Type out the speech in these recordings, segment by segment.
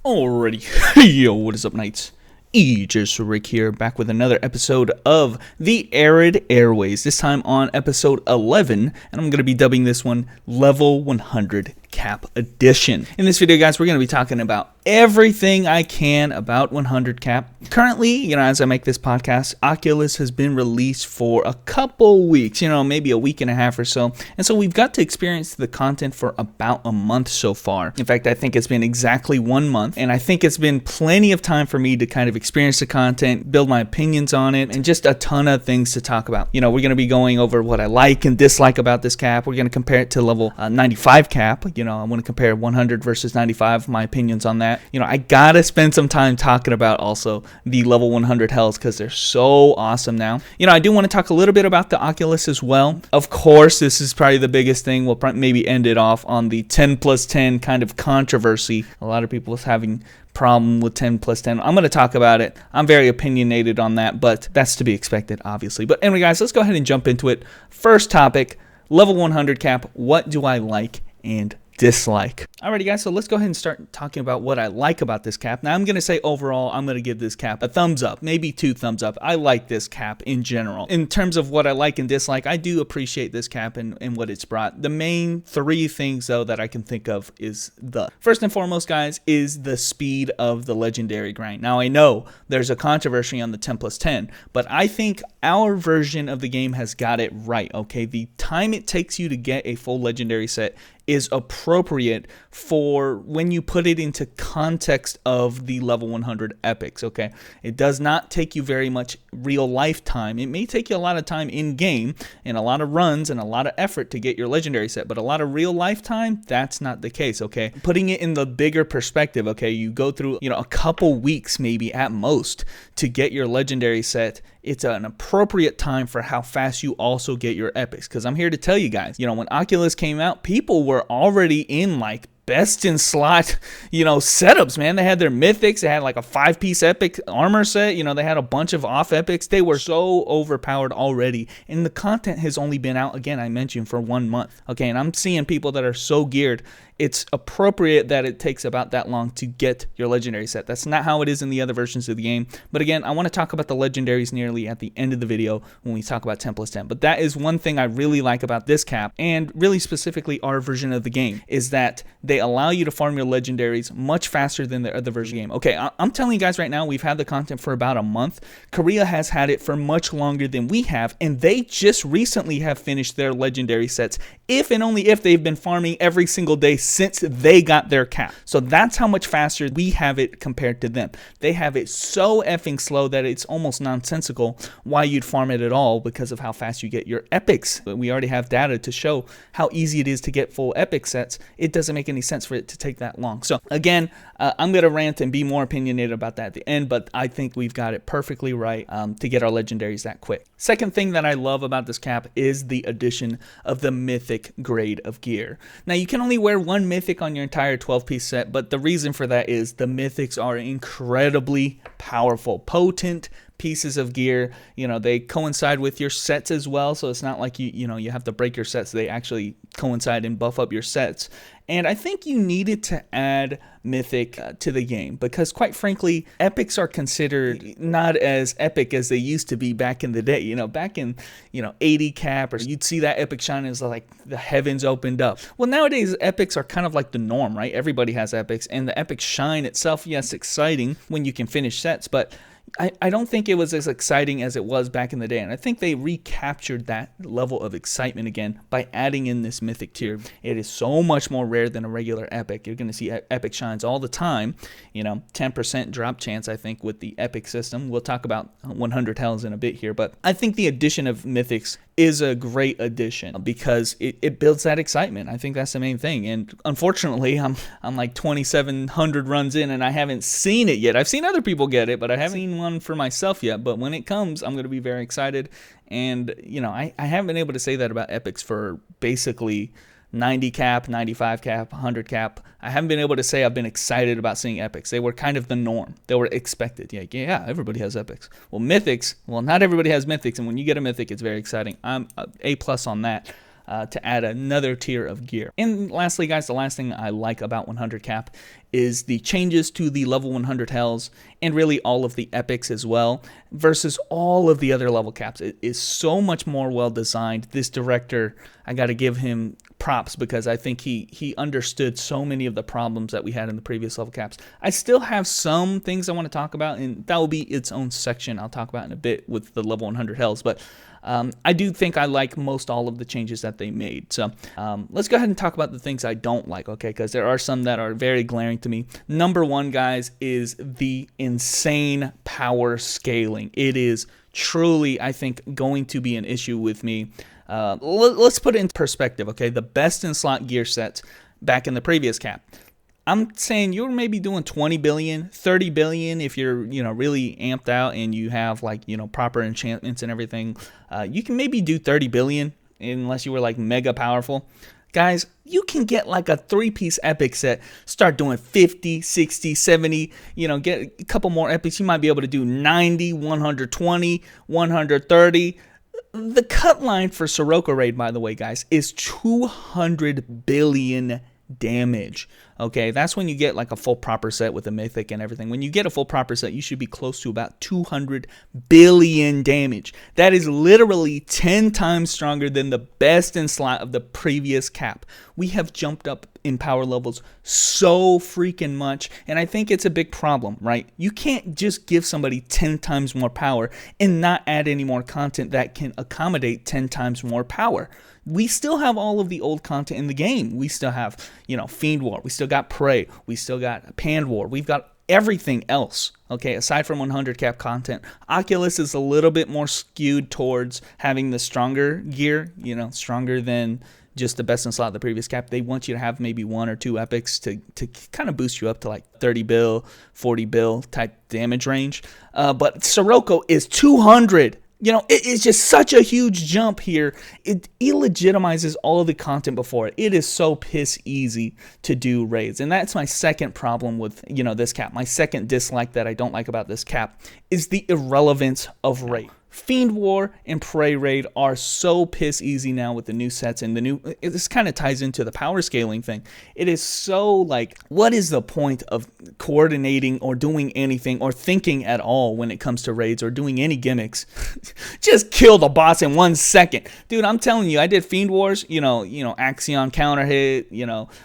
Alrighty, yo, what is up, Knights? Just Rick here, back with another episode of the Arad Airways, this time on episode 11, and I'm going to be dubbing this one Level 100 Cap Edition. In this video, guys, we're going to be talking about everything I can about 100 Cap. Currently, as I make this podcast, Occulus has been released for a couple weeks, maybe a week and a half or so, and so we've got to experience the content for about a month so far. In fact, I think it's been exactly 1 month, and I think it's been plenty of time for me to kind of experience the content, build my opinions on it, and just a ton of things to talk about. We're going to be going over what I like and dislike about this cap. We're going to compare it to level 95 cap. I want to compare 100 versus 95, my opinions on that. I gotta spend some time talking about also the level 100 hells because they're so awesome now. I do want to talk a little bit about the Occulus as well. Of course, this is probably the biggest thing. We'll maybe end it off on the 10 plus 10 kind of controversy. A lot of people is having problem with 10 plus 10. I'm going to talk about it. I'm very opinionated on that, but that's to be expected, obviously. But anyway, guys, let's go ahead and jump into it. First topic, level 100 cap. What do I like and dislike? Alrighty, guys, so let's go ahead and start talking about what I like about this cap. Now, I'm going to say overall, I'm going to give this cap a thumbs up, maybe 2 thumbs up. I like this cap in general. In terms of what I like and dislike, I do appreciate this cap and what it's brought. The main 3 things, though, that I can think of is first and foremost, guys, is the speed of the legendary grind. Now, I know there's a controversy on the 10 plus 10, but I think our version of the game has got it right, okay? The time it takes you to get a full legendary set is appropriate for when you put it into context of the level 100 epics, okay? It does not take you very much real life time. It may take you a lot of time in game and a lot of runs and a lot of effort to get your legendary set, but a lot of real life time, that's not the case, okay? Putting it in the bigger perspective, okay, you go through, a couple weeks maybe at most to get your legendary set. It's an appropriate time for how fast you also get your epics. Because I'm here to tell you guys, when Oculus came out, people were already in like best in slot, setups, man. They had their mythics. They had like a 5-piece epic armor set. They had a bunch of off epics. They were so overpowered already. And the content has only been out, again, I mentioned, for 1 month. Okay, and I'm seeing people that are so geared. It's appropriate that it takes about that long to get your legendary set. That's not how it is in the other versions of the game. But again, I want to talk about the legendaries nearly at the end of the video when we talk about 10 plus 10. But that is one thing I really like about this cap, and really specifically our version of the game, is that they allow you to farm your legendaries much faster than the other version of the game. Okay, I'm telling you guys right now, we've had the content for about a month. Korea has had it for much longer than we have, and they just recently have finished their legendary sets, if and only if they've been farming every single day since they got their cap. So that's how much faster we have it compared to them. They have it so effing slow that it's almost nonsensical why you'd farm it at all because of how fast you get your epics. But we already have data to show how easy it is to get full epic sets. It doesn't make any sense for it to take that long. So again, I'm going to rant and be more opinionated about that at the end, but I think we've got it perfectly right to get our legendaries that quick. Second thing that I love about this cap is the addition of the mythic grade of gear. Now, you can only wear 1 mythic on your entire 12-piece set, but the reason for that is the mythics are incredibly powerful, potent pieces of gear. They coincide with your sets as well, so it's not like you have to break your sets. They actually coincide and buff up your sets. And I think you needed to add mythic to the game because, quite frankly, epics are considered not as epic as they used to be back in the day. Back in 80 cap, or you'd see that epic shine as like the heavens opened up. Well, nowadays epics are kind of like the norm, right? Everybody has epics, and the epic shine itself, yes, exciting when you can finish sets, but I don't think it was as exciting as it was back in the day, and I think they recaptured that level of excitement again by adding in this mythic tier. It is so much more rare than a regular epic. You're going to see epic shines all the time, 10% drop chance, I think, with the epic system. We'll talk about 100 hells in a bit here, but I think the addition of mythics is a great addition because it builds that excitement. I think that's the main thing. And unfortunately, I'm like 2,700 runs in and I haven't seen it yet. I've seen other people get it, but I haven't seen one for myself yet. But when it comes, I'm going to be very excited. And, I haven't been able to say that about epics for basically 90 cap, 95 cap, 100 cap. I haven't been able to say I've been excited about seeing epics. They were kind of the norm. They were expected. Yeah, everybody has epics. Well, mythics, not everybody has mythics, and when you get a mythic, it's very exciting. I'm A+ on that. to add another tier of gear. And lastly, guys, the last thing I like about 100 cap is the changes to the level 100 hells and really all of the epics as well versus all of the other level caps. It is so much more well designed. This director, I got to give him props because I think he understood so many of the problems that we had in the previous level caps. I still have some things I want to talk about, and that will be its own section I'll talk about in a bit with the level 100 hells, but I do think I like most all of the changes that they made. So let's go ahead and talk about the things I don't like, okay, because there are some that are very glaring to me. Number one, guys, is the insane power scaling. It is truly, I think, going to be an issue with me. Let's put it in perspective, okay? The best in slot gear sets back in the previous cap, I'm saying you're maybe doing 20 billion, 30 billion if you're, really amped out and you have like, proper enchantments and everything. You can maybe do 30 billion unless you were like mega powerful. Guys, you can get like a 3-piece epic set, start doing 50, 60, 70, get a couple more epics. You might be able to do 90, 120, 130. The cut line for Sirocco Raid, by the way, guys, is 200 billion damage. Okay, that's when you get like a full proper set with a mythic and everything. When you get a full proper set, you should be close to about 200 billion damage. That is literally 10 times stronger than the best in slot of the previous cap. We have jumped up in power levels so freaking much, and I think it's a big problem, right? You can't just give somebody 10 times more power and not add any more content that can accommodate 10 times more power. We still have all of the old content in the game. We still have, Fiend War. We still got Prey. We still got Pand War. We've got everything else, okay, aside from 100 cap content. Occulus is a little bit more skewed towards having the stronger gear, stronger than just the best in slot of the previous cap. They want you to have maybe 1 or 2 epics to kind of boost you up to like 30 bill, 40 bill type damage range. But Sirocco is 200. It is just such a huge jump here. It illegitimizes all of the content before it. It is so piss easy to do raids. And that's my second problem with, this cap. My second dislike that I don't like about this cap is the irrelevance of raid. Fiend War and Prey Raid are so piss easy now with the new sets and this kind of ties into the power scaling thing. It is so like, what is the point of coordinating or doing anything or thinking at all when it comes to raids or doing any gimmicks? Just kill the boss in 1 second. Dude, I'm telling you, I did Fiend Wars, Axion counter hit,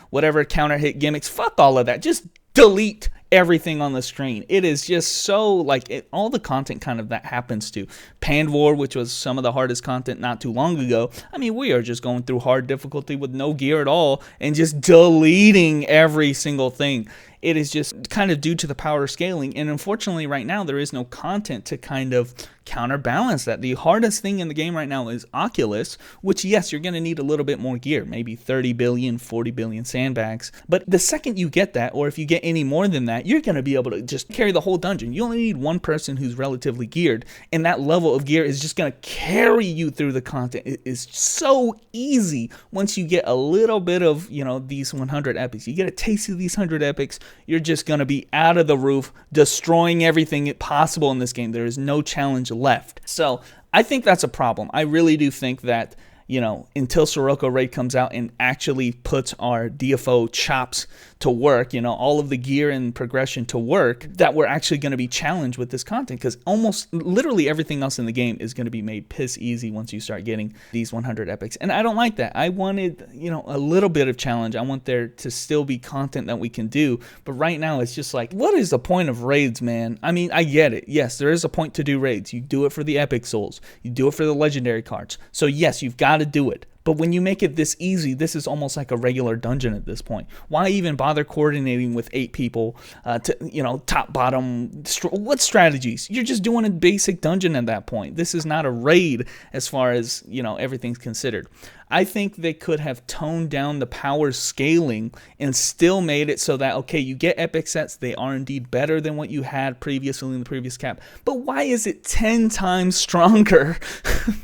whatever counter hit gimmicks. Fuck all of that. Just delete everything on the screen. It is just so like all the content kind of that happens to Pand War, which was some of the hardest content not too long ago. I mean, we are just going through hard difficulty with no gear at all and just deleting every single thing. It is just kind of due to the power scaling, and unfortunately right now there is no content to kind of counterbalance that. The hardest thing in the game right now is Occulus, which yes, you're going to need a little bit more gear, maybe 30 billion, 40 billion sandbags, but the second you get that, or if you get any more than that, you're going to be able to just carry the whole dungeon. You only need one person who's relatively geared, and that level of gear is just going to carry you through the content. It is so easy once you get a little bit of, these 100 epics. You get a taste of these 100 epics, you're just going to be out of the roof, destroying everything possible in this game. There is no challenge left. So I think that's a problem. I really do think that, until Sirocco Raid comes out and actually puts our DFO chops to work, all of the gear and progression to work, that we're actually going to be challenged with this content, because almost literally everything else in the game is going to be made piss easy once you start getting these 100 epics. And I don't like that. I wanted, a little bit of challenge. I want there to still be content that we can do. But right now it's just like, what is the point of raids, man? I mean, I get it. Yes, there is a point to do raids. You do it for the epic souls. You do it for the legendary cards. So yes, you've got to do it. But when you make it this easy, this is almost like a regular dungeon at this point. Why even bother coordinating with 8 people to, top, bottom, what strategies? You're just doing a basic dungeon at that point. This is not a raid as far as, everything's considered. I think they could have toned down the power scaling and still made it so that, okay, you get epic sets. They are indeed better than what you had previously in the previous cap. But why is it 10 times stronger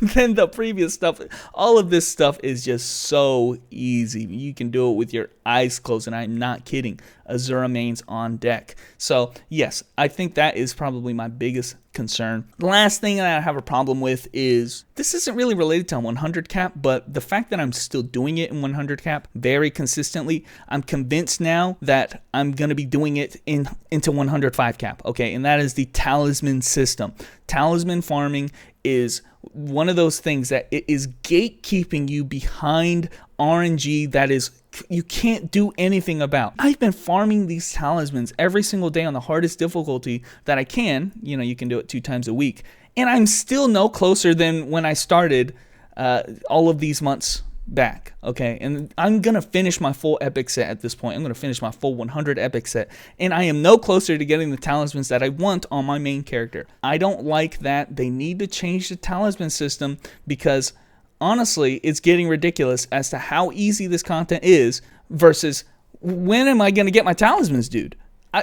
than the previous stuff? All of this stuff is just so easy. You can do it with your eyes closed, and I'm not kidding. Azura mains on deck. So yes, I think that is probably my biggest concern. The last thing that I have a problem with is, this isn't really related to 100 cap, but the fact that I'm still doing it in 100 cap very consistently. I'm convinced now that I'm going to be doing it into 105 cap, okay? And that is the talisman system. Talisman farming is one of those things that it is gatekeeping you behind RNG that is you can't do anything about. I've been farming these talismans every single day on the hardest difficulty that I can. You know, you can do it 2 times a week. And I'm still no closer than when I started all of these months back, okay? And I'm going to finish my full epic set at this point. I'm going to finish my full 100 epic set. And I am no closer to getting the talismans that I want on my main character. I don't like that. They need to change the talisman system because honestly, it's getting ridiculous as to how easy this content is versus when am I going to get my talismans, dude?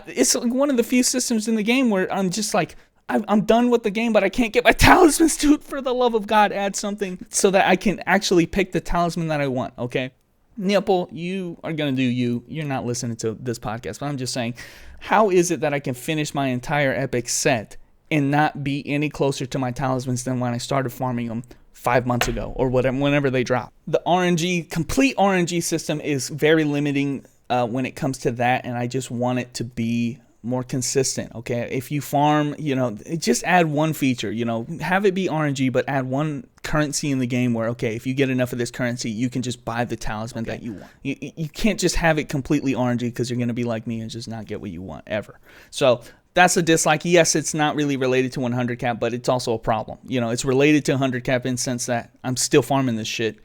It's like one of the few systems in the game where I'm just like, I'm done with the game, but I can't get my talismans, dude. For the love of God, add something so that I can actually pick the talisman that I want, okay? Nipple, you are going to do you. You're not listening to this podcast, but I'm just saying, how is it that I can finish my entire epic set and not be any closer to my talismans than when I started farming them 5 months ago or whatever, whenever they drop? The complete RNG system is very limiting when it comes to that, and I just want it to be more consistent, okay? If you farm, you know, just add one feature, you know, have it be RNG, but add one currency in the game where, okay, if you get enough of this currency, you can just buy the talisman that you want. You can't just have it completely RNG because you're going to be like me and just not get what you want ever. So that's a dislike. Yes, it's not really related to 100 cap, but it's also a problem. You know, it's related to 100 cap in the sense that I'm still farming this shit.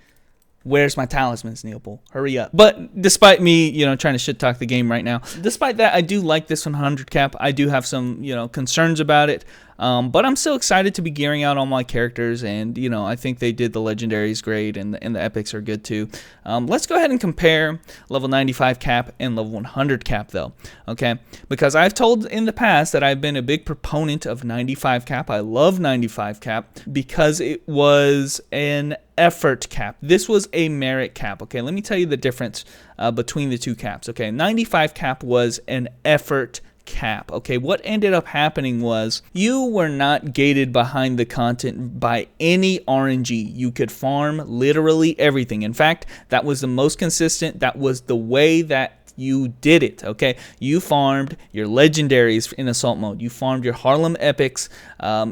Where's my talismans, Neopol? Hurry up. But despite me, you know, trying to shit talk the game right now, despite that, I do like this 100 cap. I do have some, you know, concerns about it. But I'm still excited to be gearing out all my characters, and you know, I think they did the legendaries great, and the epics are good too. Let's go ahead and compare level 95 cap and level 100 cap though, okay? Because I've told in the past that I've been a big proponent of 95 cap. I love 95 cap because it was an effort cap. This was a merit cap, okay? Let me tell you the difference between the two caps, okay? 95 cap was an effort cap, okay? What ended up happening was you were not gated behind the content by any RNG. You could farm literally everything. In fact, that was the most consistent. That was the way that you did it, okay? You farmed your legendaries in assault mode. You farmed your Harlem epics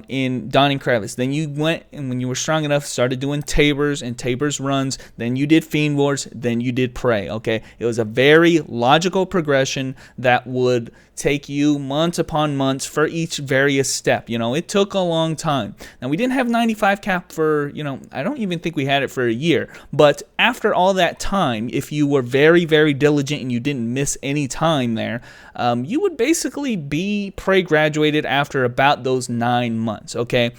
in Dawning Crevice. Then you went, and when you were strong enough, started doing Tabers and Tabers runs. Then you did Fiend Wars. Then you did Prey, okay? It was a very logical progression that would take you months upon months for each various step. You know, it took a long time. Now, we didn't have 95 cap for, you know, I don't even think we had it for a year. But after all that time, if you were very, very diligent and you didn't miss any time there, you would basically be Prey graduated after about those 9 months, okay?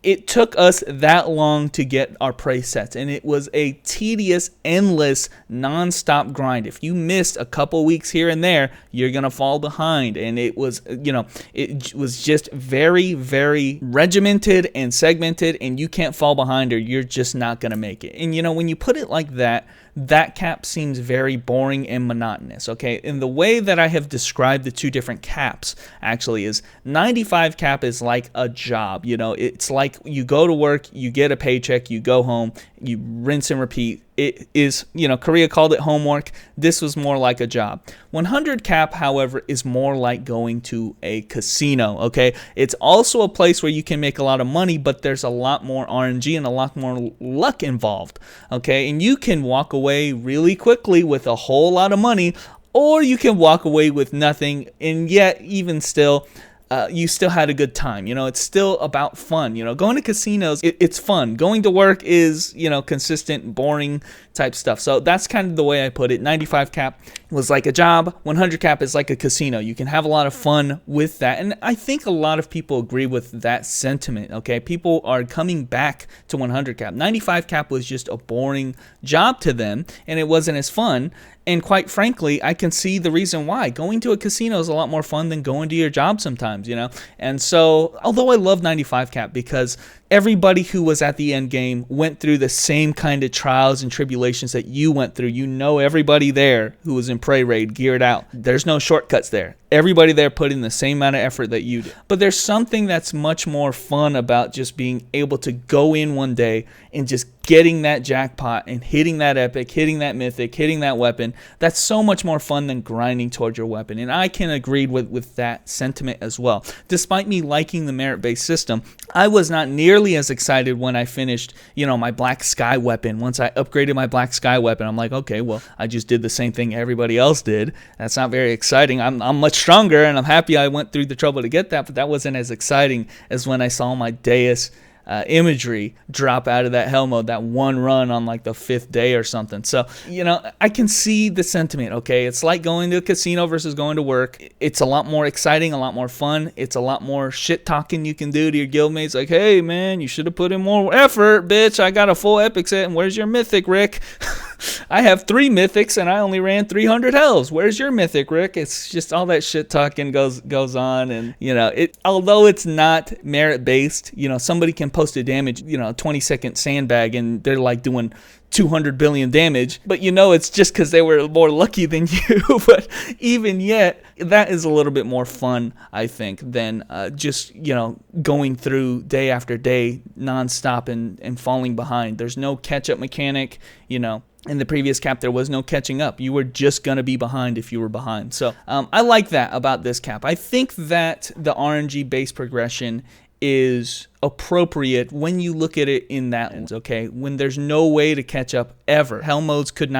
It took us that long to get our Prey sets, and it was a tedious, endless, non-stop grind. If you missed a couple weeks here and there, you're going to fall behind, and it was, you know, it was just very, very regimented and segmented, and you can't fall behind or you're just not going to make it. And, you know, when you put it like that, that cap seems very boring and monotonous, okay? And the way that I have described the two different caps actually is 95 cap is like a job, you know? It's like you go to work, you get a paycheck, you go home, you rinse and repeat. It is, you know, Korea called it homework. This was more like a job. 100 cap, however, is more like going to a casino, okay? It's also a place where you can make a lot of money, but there's a lot more RNG and a lot more luck involved, okay? And you can walk away really quickly with a whole lot of money, or you can walk away with nothing, and yet even still, you still had a good time. You know, it's still about fun. You know, going to casinos, it's fun. Going to work is, you know, consistent, boring type stuff. So that's kind of the way I put it. 95 cap was like a job. 100 cap is like a casino. You can have a lot of fun with that. And I think a lot of people agree with that sentiment, okay? People are coming back to 100 cap. 95 cap was just a boring job to them, and it wasn't as fun. And quite frankly, I can see the reason why. Going to a casino is a lot more fun than going to your job sometimes. times, you know? And so, although I love 95 cap because everybody who was at the end game went through the same kind of trials and tribulations that you went through. You know, everybody there who was in Prey Raid geared out. There's no shortcuts there. Everybody there put in the same amount of effort that you did. But there's something that's much more fun about just being able to go in one day and just getting that jackpot and hitting that epic, hitting that mythic, hitting that weapon. That's so much more fun than grinding towards your weapon. And I can agree with that sentiment as well. Despite me liking the merit-based system, I was not nearly as excited when I finished, you know, my Black Sky weapon. Once I upgraded my Black Sky weapon, I'm like, okay, well, I just did the same thing everybody else did. That's not very exciting. I'm much stronger, and I'm happy I went through the trouble to get that, but that wasn't as exciting as when I saw my Deus imagery drop out of that hell mode, that one run on like the 5th day or something. So, you know, I can see the sentiment, okay? It's like going to a casino versus going to work. It's a lot more exciting, a lot more fun. It's a lot more shit talking you can do to your guildmates, like, hey, man, you should have put in more effort, bitch. I got a full epic set, and where's your mythic, Rick? I have 3 mythics, and I only ran 300 hells. Where's your mythic, Rick? It's just all that shit talking goes on, and, you know, although it's not merit-based, you know, somebody can post a damage, you know, 20-second sandbag, and they're like doing 200 billion damage, but you know it's just because they were more lucky than you. But even yet, that is a little bit more fun, I think, than just, you know, going through day after day nonstop and falling behind. There's no catch-up mechanic, you know. In the previous cap, there was no catching up. You were just going to be behind if you were behind. So I like that about this cap. I think that the RNG-based progression is appropriate when you look at it in that lens, okay? When there's no way to catch up ever. Hell modes could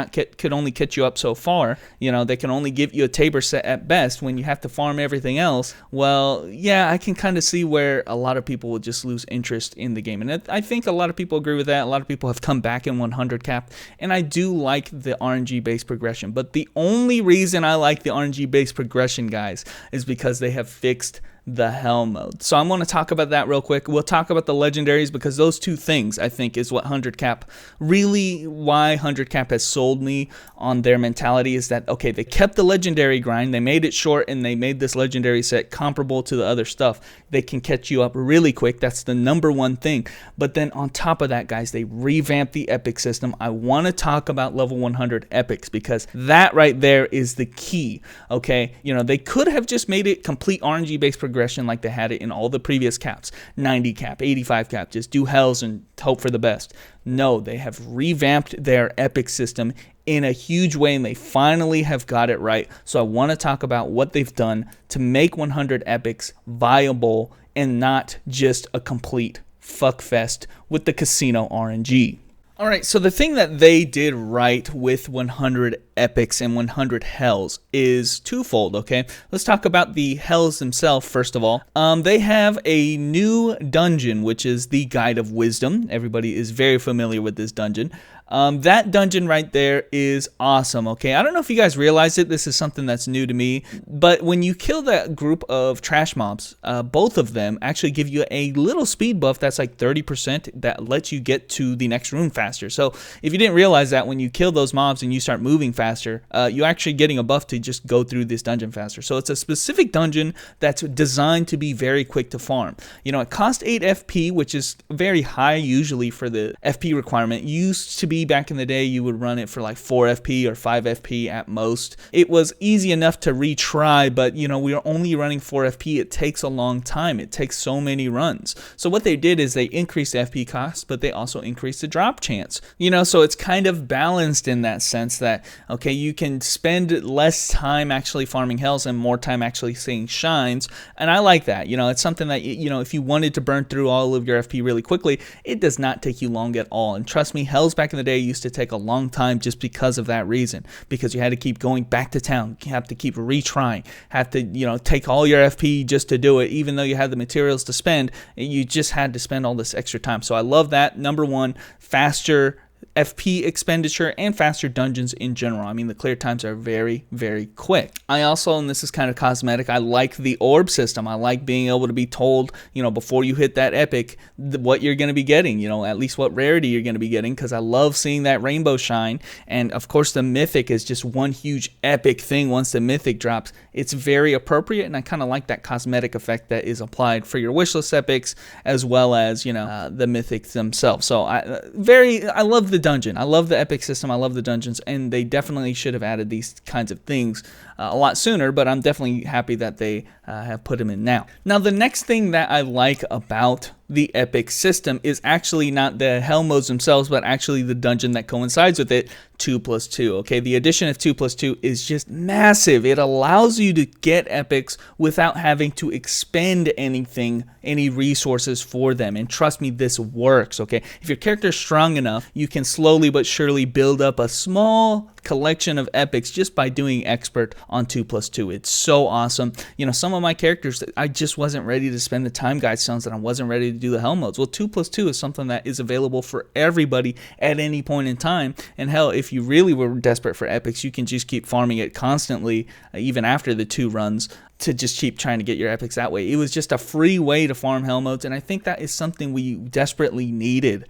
only catch you up so far. You know, they can only give you a Tabor set at best when you have to farm everything else. Well, yeah, I can kind of see where a lot of people will just lose interest in the game. And I think a lot of people agree with that. A lot of people have come back in 100 cap. And I do like the RNG-based progression. But the only reason I like the RNG-based progression, guys, is because they have fixed the hell mode. So I'm going to talk about that real quick. We'll talk about the legendaries because those two things, I think, is what 100 cap really, why 100 cap has sold me on their mentality is that, okay, they kept the legendary grind, they made it short, and they made this legendary set comparable to the other stuff. They can catch you up really quick. That's the number one thing. But then on top of that, guys, they revamped the epic system. I want to talk about level 100 epics because that right there is the key, okay? You know, they could have just made it complete RNG-based progression like they had it in all the previous caps, 90 cap, 85 cap, just do hells and hope for the best. No, they have revamped their epic system in a huge way, and they finally have got it right. So I want to talk about what they've done to make 100 epics viable and not just a complete fuckfest with the casino RNG. All right, so the thing that they did right with 100 epics and 100 hells is twofold, okay? Let's talk about the hells themselves first of all. They have a new dungeon, which is the Guide of Wisdom. Everybody is very familiar with this dungeon. That dungeon right there is awesome, okay? I don't know if you guys realize it. This is something that's new to me. But when you kill that group of trash mobs, both of them actually give you a little speed buff that's like 30% that lets you get to the next room faster. So if you didn't realize that, when you kill those mobs and you start moving faster, you're actually getting a buff to just go through this dungeon faster. So it's a specific dungeon that's designed to be very quick to farm. You know, it costs 8 FP, which is very high usually for the FP requirement. It used to be back in the day, you would run it for like 4 FP or 5 FP at most. It was easy enough to retry, but you know, we are only running 4 FP. It takes a long time. It takes so many runs. So what they did is they increased the FP cost, but they also increased the drop chance. You know, so it's kind of balanced in that sense that, okay, you can spend less time actually farming hells and more time actually seeing shines. And I like that. You know, it's something that, you know, if you wanted to burn through all of your FP really quickly, it does not take you long at all. And trust me, hells back in the day used to take a long time just because of that reason, because you had to keep going back to town, you have to keep retrying, have to, you know, take all your FP just to do it. Even though you had the materials to spend, you just had to spend all this extra time. So I love that. Number one, faster FP expenditure and faster dungeons in general. I mean, the clear times are very, very quick. I also, and this is kind of cosmetic, I like the orb system. I like being able to be told, before you hit that epic, what you're going to be getting, at least what rarity you're going to be getting, because I love seeing that rainbow shine. And of course, the mythic is just one huge epic thing. Once the mythic drops, it's very appropriate, and I kind of like that cosmetic effect that is applied for your wishlist epics, as well as, the mythics themselves. So I love the dungeon. I love the epic system. I love the dungeons, and they definitely should have added these kinds of things a lot sooner, but I'm definitely happy that they have put them in now. Now, the next thing that I like about the epic system is actually not the hell modes themselves, but actually the dungeon that coincides with it, 2+2. Okay, the addition of 2+2 is just massive. It allows you to get epics without having to expend any resources for them. And trust me, this works. Okay, if your character is strong enough, you can slowly but surely build up a small collection of epics just by doing expert on 2+2. It's so awesome. Some of my characters, I just wasn't ready to spend the time guide stones, and I wasn't ready to do the hell modes. Well, 2+2 is something that is available for everybody at any point in time. And hell, if you really were desperate for epics, you can just keep farming it constantly, even after the 2 runs, to just keep trying to get your epics that way. It was just a free way to farm hell modes, and I think that is something we desperately needed.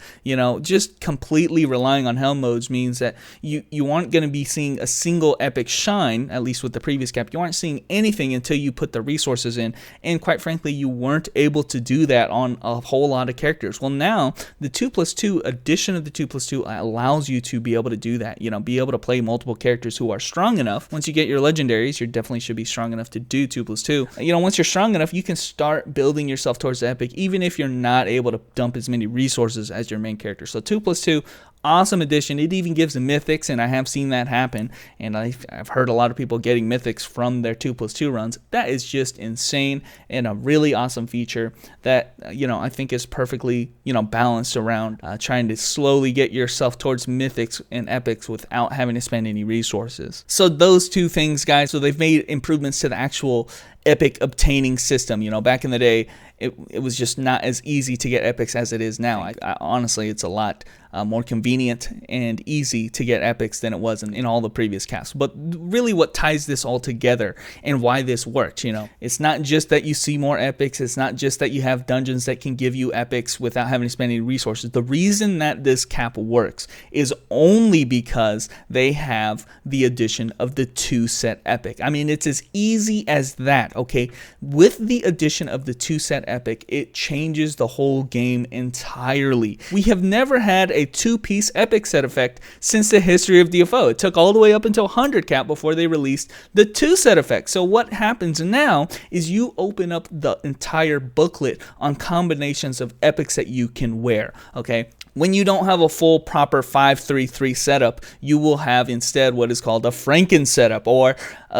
Just completely relying on hell modes means that you aren't going to be seeing a single epic shine, at least with the previous cap. You aren't seeing anything until you put the resources in, and quite frankly, you weren't able to do that on a whole lot of characters. Well, now, the 2+2 addition of the 2+2 allows you to be able to do that, be able to play multiple characters who are strong enough. Once you get your legendaries, you definitely should be strong enough to do 2+2. Once you're strong enough, you can start building yourself towards the epic, even if you're not able to dump as many resources as your main character. So 2+2, awesome addition. It even gives the mythics, and I have seen that happen, and I've heard a lot of people getting mythics from their 2+2 runs. That is just insane, and a really awesome feature that I think is perfectly balanced around trying to slowly get yourself towards mythics and epics without having to spend any resources. So those two things, guys. So they've made improvements to the actual epic obtaining system. Back in the day, it was just not as easy to get epics as it is now. I honestly, it's a lot more convenient and easy to get epics than it was in all the previous casts. But really what ties this all together and why this works, it's not just that you see more epics. It's not just that you have dungeons that can give you epics without having to spend any resources. The reason that this cap works is only because they have the addition of the 2-set epic. I mean, it's as easy as that, okay? With the addition of the 2-set epic, it changes the whole game entirely. We have never had a 2-piece epic set effect since the history of DFO. It took all the way up until 100 cap before they released the 2-set effect. So what happens now is you open up the entire booklet on combinations of epics that you can wear, okay? When you don't have a full proper 5-3-3 setup, you will have instead what is called a Franken setup, or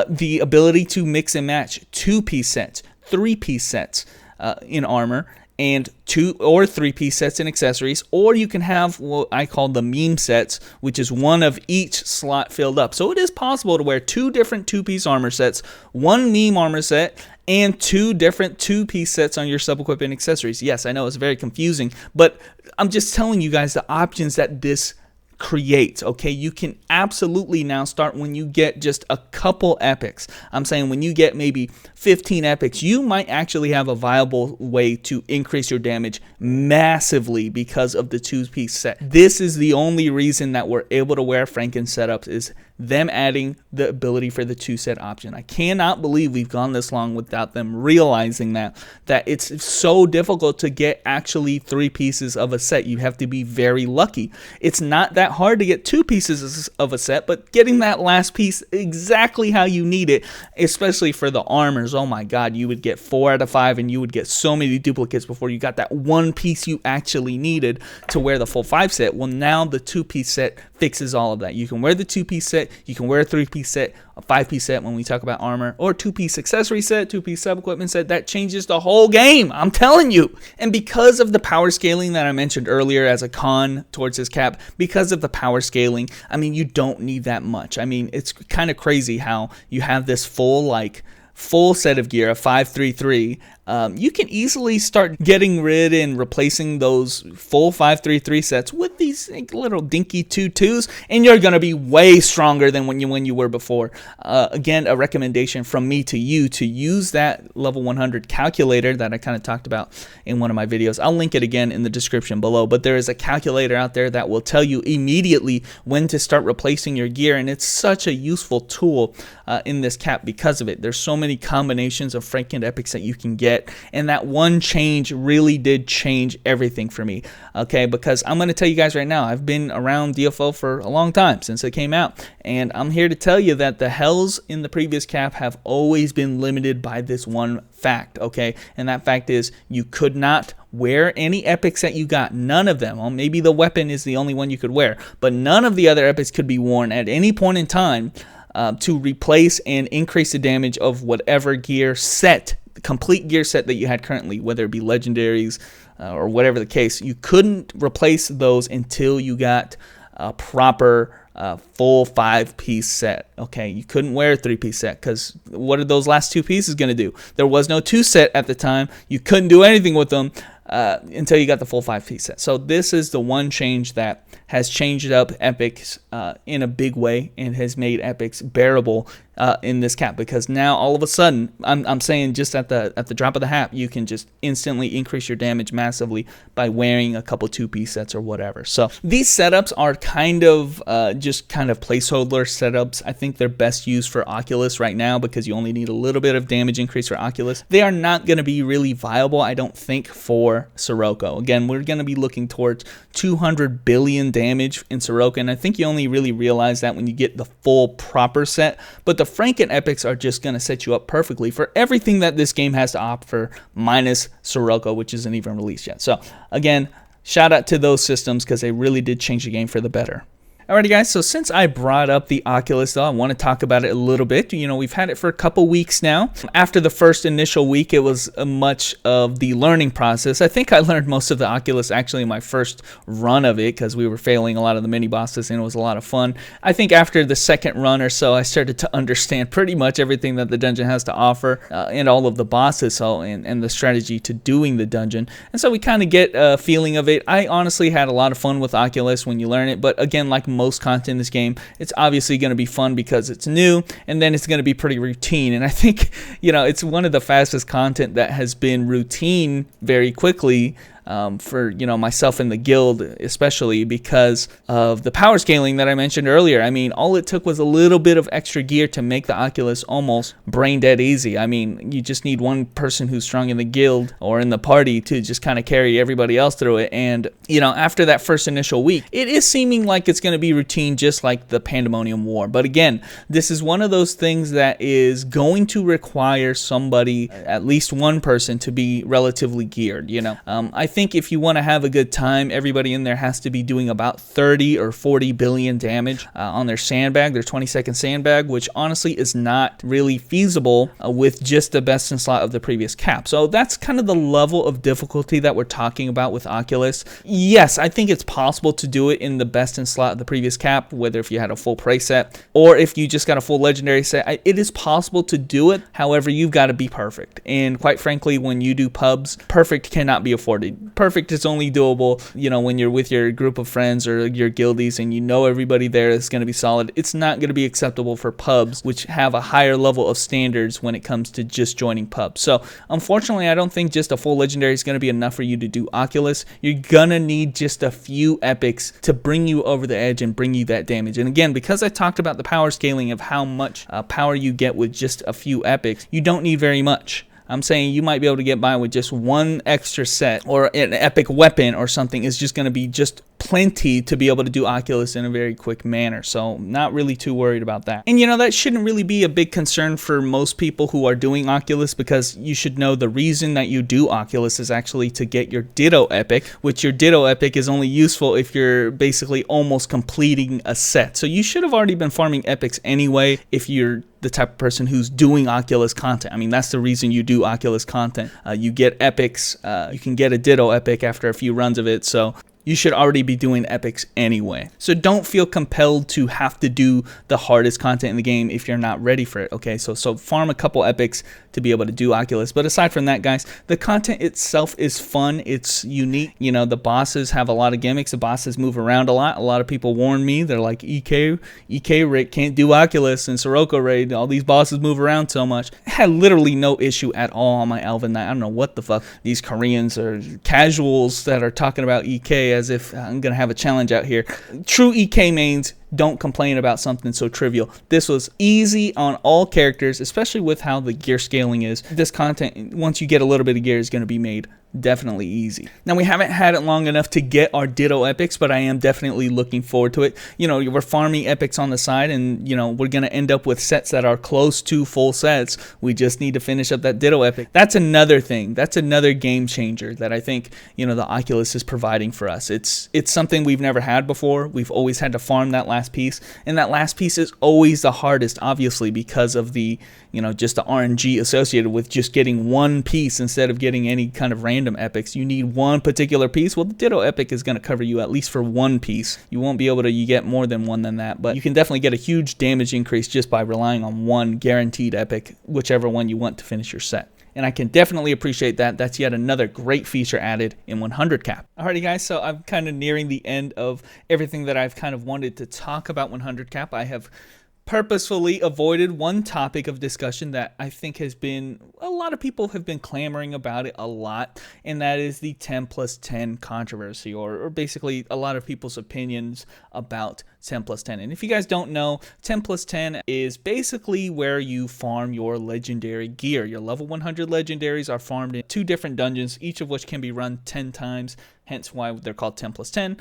the ability to mix and match 2-piece sets, 3-piece sets in armor, and 2 or 3-piece sets in accessories, or you can have what I call the meme sets, which is one of each slot filled up. So it is possible to wear 2 different 2-piece armor sets, 1 meme armor set, and 2 different 2-piece sets on your sub-equip and accessories. Yes, I know it's very confusing, but I'm just telling you guys the options that this create. Okay, you can absolutely now start when you get just a couple epics. I'm saying when you get maybe 15 epics, you might actually have a viable way to increase your damage massively because of the 2-piece set. This is the only reason that we're able to wear Franken setups, is them adding the ability for the 2-set option. I cannot believe we've gone this long without them realizing that it's so difficult to get actually 3 pieces of a set. You have to be very lucky. It's not that hard to get 2 pieces of a set, but getting that last piece exactly how you need it, especially for the armors, oh my god, you would get 4 out of 5 and you would get so many duplicates before you got that 1 piece you actually needed to wear the full 5 set. Well, now the 2-piece set fixes all of that. You can wear the 2-piece set, you can wear a 3-piece set, a 5-piece set when we talk about armor, or 2-piece accessory set, 2-piece sub-equipment set. That changes the whole game, I'm telling you. And because of the power scaling that I mentioned earlier as a con towards this cap, because of the power scaling, I mean, you don't need that much. I mean, it's kind of crazy how you have this full set of gear, a 5-3-3, you can easily start getting rid and replacing those full 533 sets with these little dinky 2.2s, and you're going to be way stronger than when you were before. Again, a recommendation from me to you to use that level 100 calculator that I kind of talked about in one of my videos. I'll link it again in the description below, but there is a calculator out there that will tell you immediately when to start replacing your gear, and it's such a useful tool in this cap because of it. There's so many combinations of freaking epics that you can get, and that one change really did change everything for me. Okay, because I'm going to tell you guys right now, I've been around DFO for a long time since it came out, and I'm here to tell you that the hells in the previous cap have always been limited by this one fact, okay? And that fact is you could not wear any epics that you got. None of them. Well, maybe the weapon is the only one you could wear, but none of the other epics could be worn at any point in time to replace and increase the damage of whatever gear set, the complete gear set that you had currently, whether it be legendaries or whatever the case. You couldn't replace those until you got a proper full 5-piece set. Okay, you couldn't wear a 3-piece set because what are those last 2 pieces going to do? There was no 2 set at the time. You couldn't do anything with them until you got the full 5-piece set. So this is the one change that has changed up epics in a big way and has made epics bearable in this cap, because now all of a sudden, I'm saying just at the drop of the hat, you can just instantly increase your damage massively by wearing a couple 2-piece sets or whatever. So these setups are kind of just kind of placeholder setups. I think they're best used for Occulus right now because you only need a little bit of damage increase for Occulus. They are not going to be really viable, I don't think, for Sirocco. Again, we're going to be looking towards 200 billion damage in Sirocco, and I think you only really realize that when you get the full proper set. But the Franken epics are just going to set you up perfectly for everything that this game has to offer, minus Sirocco, which isn't even released yet. So again, shout out to those systems because they really did change the game for the better. Alrighty guys, so since I brought up the Occulus though, I want to talk about it a little bit. You know, we've had it for a couple weeks now. After the first initial week, it was much of the learning process. I think I learned most of the Occulus actually in my first run of it because we were failing a lot of the mini bosses and it was a lot of fun. I think after the second run or so, I started to understand pretty much everything that the dungeon has to offer and all of the bosses and the strategy to doing the dungeon. And so we kind of get a feeling of it. I honestly had a lot of fun with Occulus when you learn it, but again, like most content in this game, it's obviously going to be fun because it's new, and then it's going to be pretty routine. And I think, you know, it's one of the fastest content that has been routine very quickly for, you know, myself in the guild, especially because of the power scaling that I mentioned earlier. I mean, all it took was a little bit of extra gear to make the Occulus almost brain dead easy. I mean, you just need one person who's strong in the guild or in the party to just kind of carry everybody else through it. And, you know, after that first initial week, it is seeming like it's going to be routine, just like the Pandemonium War. But again, this is one of those things that is going to require somebody, at least one person, to be relatively geared, you know. I think if you want to have a good time, everybody in there has to be doing about 30 or 40 billion damage on their sandbag, their 20-second sandbag, which honestly is not really feasible with just the best in slot of the previous cap. So that's kind of the level of difficulty that we're talking about with Occulus. Yes, I think it's possible to do it in the best in slot of the previous cap, whether if you had a full prey set or if you just got a full legendary set. It is possible to do it. However, you've got to be perfect. And quite frankly, when you do pubs, perfect cannot be afforded. Perfect is only doable, you know, when you're with your group of friends or your guildies and you know everybody there is going to be solid. It's not going to be acceptable for pubs, which have a higher level of standards when it comes to just joining pubs. So unfortunately, I don't think just a full legendary is going to be enough for you to do Occulus. You're going to need just a few epics to bring you over the edge and bring you that damage. And again, because I talked about the power scaling of how much power you get with just a few epics, you don't need very much. I'm saying you might be able to get by with just one extra set, or an epic weapon or something is just going to be just plenty to be able to do Occulus in a very quick manner. So not really too worried about that. And you know, that shouldn't really be a big concern for most people who are doing Occulus, because you should know the reason that you do Occulus is actually to get your Ditto epic, which your Ditto epic is only useful if you're basically almost completing a set. So you should have already been farming epics anyway if you're the type of person who's doing Occulus content. I mean, that's the reason you do Occulus content. You get epics, you can get a Ditto epic after a few runs of it. So you should already be doing epics anyway. So don't feel compelled to have to do the hardest content in the game if you're not ready for it, okay? So farm a couple epics to be able to do Occulus. But aside from that, guys, the content itself is fun. It's unique. You know, the bosses have a lot of gimmicks. The bosses move around a lot. A lot of people warn me. They're like, EK Rick can't do Occulus and Sirocco Raid. All these bosses move around so much. I had literally no issue at all on my Elven Knight. I don't know what the fuck these Koreans or casuals that are talking about EK as if I'm going to have a challenge out here. True EK mains don't complain about something so trivial. This was easy on all characters, especially with how the gear scaling is. This content, once you get a little bit of gear, is going to be made definitely easy. Now, we haven't had it long enough to get our Ditto epics, but I am definitely looking forward to it. You know, we're farming epics on the side, and you know, we're going to end up with sets that are close to full sets. We just need to finish up that Ditto epic. That's another thing. That's another game changer that I think, you know, the Occulus is providing for us. It's something we've never had before. We've always had to farm that last piece, and that last piece is always the hardest, obviously, because of the, you know, just the RNG associated with just getting one piece instead of getting any kind of random epics. You need one particular piece. Well, the Ditto epic is going to cover you at least for one piece. You won't be able to get more than one than that, but you can definitely get a huge damage increase just by relying on one guaranteed epic, whichever one you want to finish your set. And I can definitely appreciate that. That's yet another great feature added in 100 cap. Alrighty guys, so I'm kind of nearing the end of everything that I've kind of wanted to talk about 100 cap. I have purposefully avoided one topic of discussion that I think has been, a lot of people have been clamoring about it a lot, and that is the 10+10 controversy, or basically a lot of people's opinions about 10+10. And if you guys don't know, 10+10 is basically where you farm your legendary gear. Your level 100 legendaries are farmed in 2 different dungeons, each of which can be run 10 times, hence why they're called 10+10,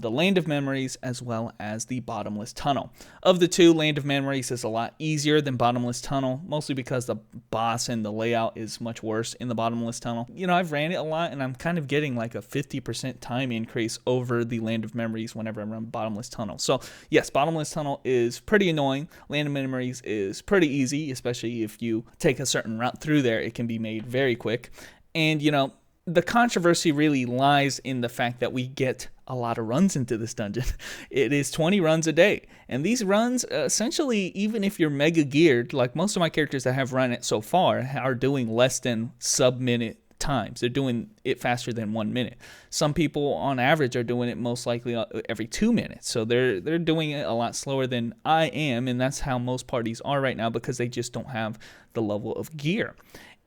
the Land of Memories as well as the Bottomless Tunnel. Of the two, Land of Memories is a lot easier than Bottomless Tunnel, mostly because the boss and the layout is much worse in the Bottomless Tunnel. You know, I've ran it a lot, and I'm kind of getting like a 50% time increase over the Land of Memories whenever I run Bottomless Tunnel. So yes, Bottomless Tunnel is pretty annoying. Land of Memories is pretty easy, especially if you take a certain route through there. It can be made very quick. And, you know, the controversy really lies in the fact that we get a lot of runs into this dungeon. It is 20 runs a day. And these runs, essentially, even if you're mega geared, like most of my characters that have run it so far are doing less than sub-minute times. They're doing it faster than 1 minute. Some people on average are doing it most likely every 2 minutes. So they're doing it a lot slower than I am, and that's how most parties are right now because they just don't have the level of gear.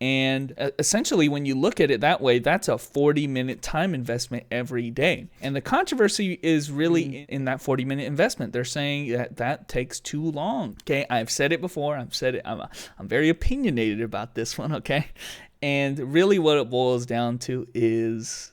And essentially, when you look at it that way, that's a 40-minute time investment every day. And the controversy is really in that 40-minute investment. They're saying that that takes too long. Okay, I've said it before. I've said it. I'm very opinionated about this one. Okay, and really, what it boils down to is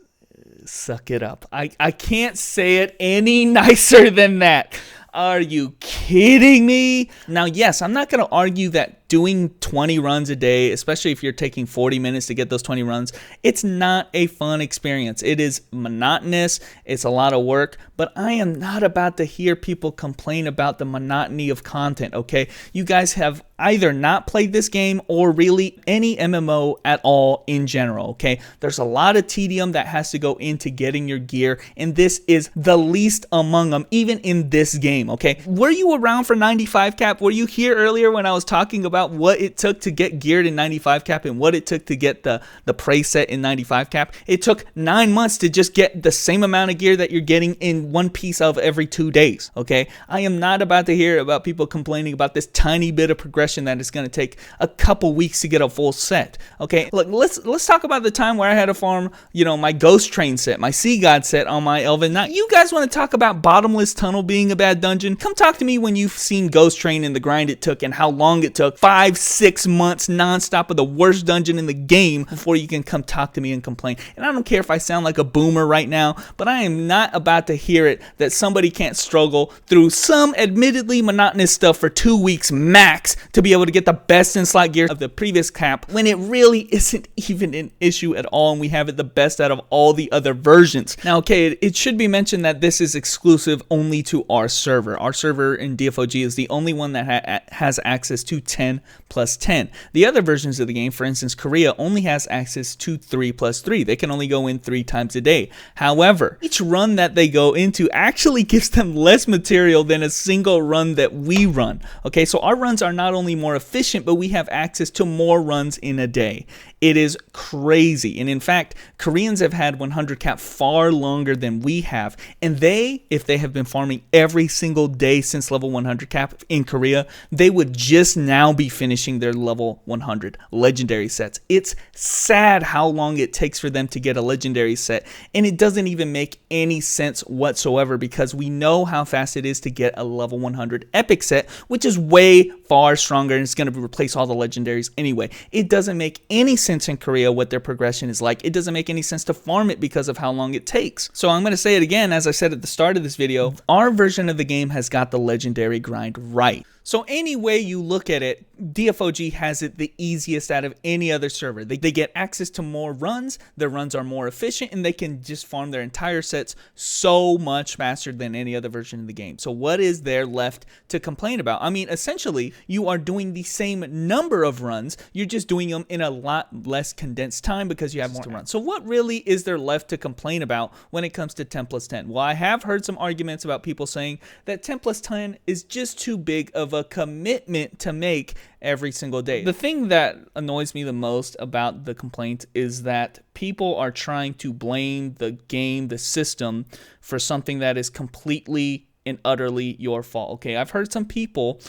suck it up. I can't say it any nicer than that. Are you kidding me? Now, yes, I'm not going to argue that doing 20 runs a day, especially if you're taking 40 minutes to get those 20 runs, it's not a fun experience. It is monotonous. It's a lot of work, but I am not about to hear people complain about the monotony of content, okay? You guys have either not played this game or really any MMO at all in general, okay? There's a lot of tedium that has to go into getting your gear, and this is the least among them, even in this game, okay? Were you around for 95 cap? Were you here earlier when I was talking about what it took to get geared in 95 cap and what it took to get the prey set in 95 cap? It took 9 months to just get the same amount of gear that you're getting in one piece of every 2 days, okay? I am not about to hear about people complaining about this tiny bit of progression that it's going to take a couple weeks to get a full set, okay? Look, let's talk about the time where I had to farm, you know, my Ghost Train set, my Sea God set on my Elven Knight. You guys want to talk about Bottomless Tunnel being a bad dungeon? Come talk to me when you've seen Ghost Train and the grind it took and how long it took. 5-6 months nonstop of the worst dungeon in the game before you can come talk to me and complain. And I don't care if I sound like a boomer right now, but I am not about to hear it that somebody can't struggle through some admittedly monotonous stuff for 2 weeks max to be able to get the best in slot gear of the previous cap when it really isn't even an issue at all and we have it the best out of all the other versions. Now, okay, it should be mentioned that this is exclusive only to our server. server. Our server in DFOG is the only one that has access to 10+10. The other versions of the game, for instance, Korea only has access to 3+3. They can only go in 3 times a day. However, each run that they go into actually gives them less material than a single run that we run. Okay, so our runs are not only more efficient, but we have access to more runs in a day. It is crazy. And in fact, Koreans have had 100 cap far longer than we have. And if they have been farming every single day since level 100 cap in Korea, they would just now be finishing their level 100 legendary sets. It's sad how long it takes for them to get a legendary set. And it doesn't even make any sense whatsoever, because we know how fast it is to get a level 100 epic set, which is way far stronger and it's going to replace all the legendaries anyway. It doesn't make any sense in Korea what their progression is like. It doesn't make any sense to farm it because of how long it takes. So I'm going to say it again, as I said at the start of this video, our version of the game has got the legendary grind right. So any way you look at it, DFOG has it the easiest out of any other server. They get access to more runs, their runs are more efficient, and they can just farm their entire sets so much faster than any other version of the game. So what is there left to complain about? I mean, essentially, you are doing the same number of runs, you're just doing them in a lot less condensed time because you have more to run. So what really is there left to complain about when it comes to 10+10? Well, I have heard some arguments about people saying that 10+10 is just too big of a commitment to make every single day. The thing that annoys me the most about the complaint is that people are trying to blame the game, the system, for something that is completely and utterly your fault. Okay, I've heard some people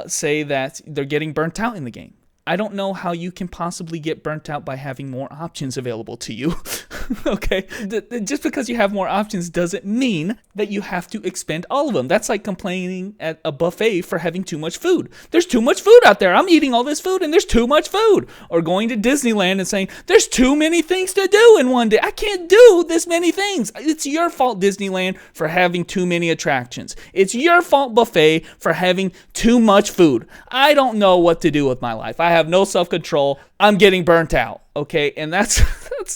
say that they're getting burnt out in the game. I don't know how you can possibly get burnt out by having more options available to you. Okay, just because you have more options doesn't mean that you have to expend all of them. That's like complaining at a buffet for having too much food. There's too much food out there. I'm eating all this food and there's too much food. Or going to Disneyland and saying, there's too many things to do in one day. I can't do this many things. It's your fault, Disneyland, for having too many attractions. It's your fault, buffet, for having too much food. I don't know what to do with my life. I have no self-control. I'm getting burnt out. Okay, and that's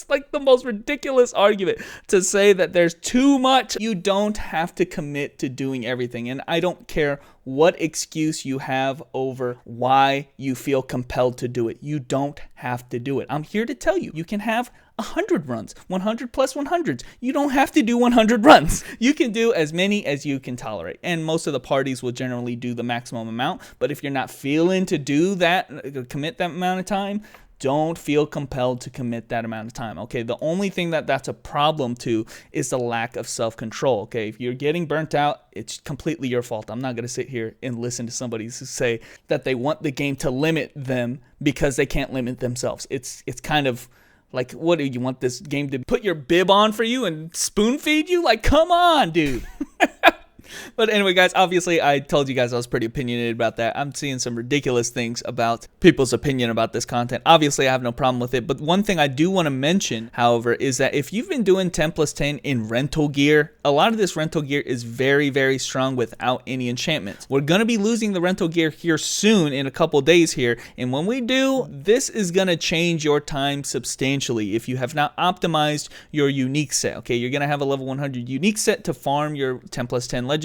like the most ridiculous argument, to say that there's too much. You don't have to commit to doing everything, and I don't care what excuse you have over why you feel compelled to do it. You don't have to do it. I'm here to tell you, you can have 100 runs, 100 plus 100s. You don't have to do 100 runs. You can do as many as you can tolerate. And most of the parties will generally do the maximum amount. But if you're not feeling to do that, commit that amount of time, don't feel compelled to commit that amount of time. Okay, the only thing that's a problem to is the lack of self-control. Okay, if you're getting burnt out, it's completely your fault. I'm not going to sit here and listen to somebody say that they want the game to limit them because they can't limit themselves. It's kind of like, what do you want this game to put your bib on for you and spoon feed you? Like, come on, dude. But anyway, guys, obviously I told you guys I was pretty opinionated about that. I'm seeing some ridiculous things about people's opinion about this content. Obviously, I have no problem with it. But one thing I do want to mention, however, is that if you've been doing 10+10 in rental gear, a lot of this rental gear is very, very strong without any enchantments. We're going to be losing the rental gear here soon in a couple days here. And when we do, this is going to change your time substantially if you have not optimized your unique set. Okay, you're going to have a level 100 unique set to farm your 10+10 legendaries.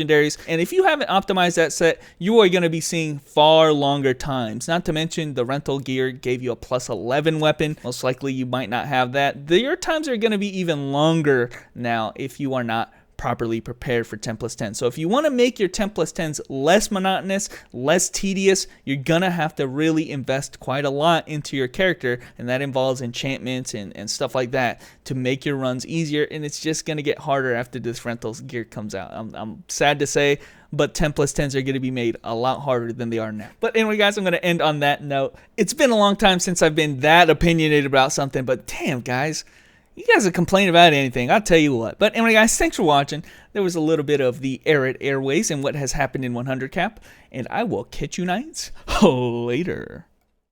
And if you haven't optimized that set, you are going to be seeing far longer times. Not to mention the rental gear gave you a +11 weapon. Most likely you might not have that. Your times are going to be even longer now if you are not properly prepared for 10+10. So if you want to make your 10+10s less monotonous, less tedious, you're gonna have to really invest quite a lot into your character, and that involves enchantments and stuff like that to make your runs easier. And it's just gonna get harder after this rentals gear comes out. I'm sad to say, but 10+10s are going to be made a lot harder than they are now. But anyway, guys, I'm going to end on that note. It's been a long time since I've been that opinionated about something, but damn, guys, you guys are complaining about anything, I'll tell you what. But anyway, guys, thanks for watching. There was a little bit of the Arad Airways and what has happened in 100 cap, and I will catch you nights later.